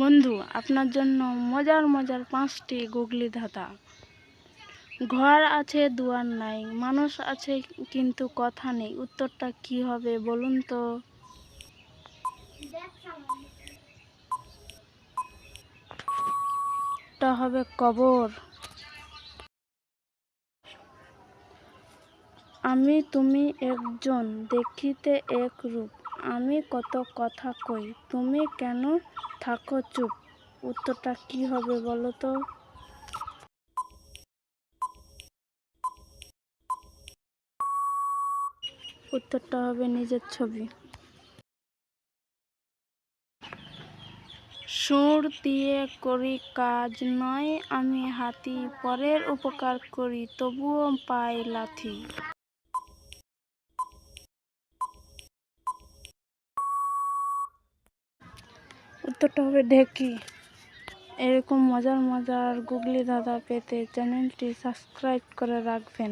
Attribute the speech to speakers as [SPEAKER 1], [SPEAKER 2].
[SPEAKER 1] বন্ধু, আপনার জন্য মজার মজার 5টি গুগলি ধাঁধা। ঘর আছে দুয়ার নাই, মানুষ আছে কিন্তু কথা নেই, উত্তরটা কি হবে বলুন তো? টা হবে কবর। আমি তুমি একজন, দেখিতে এক রূপ, আমি কত কথা কই, তুমি কেন থাকো চুপ, উত্তরটা কি হবে বলো তো? উত্তরটা হবে নিজের ছবি। সুর দিয়ে করি কাজ নয় আমি হাতি, পরের উপকার করি তবুও পাই লাথি। উত্তরটা হবে ঢেকি। এরকম মজার মজার গুগলি ধাঁধা পেতে চ্যানেলটি সাবস্ক্রাইব করে রাখবেন।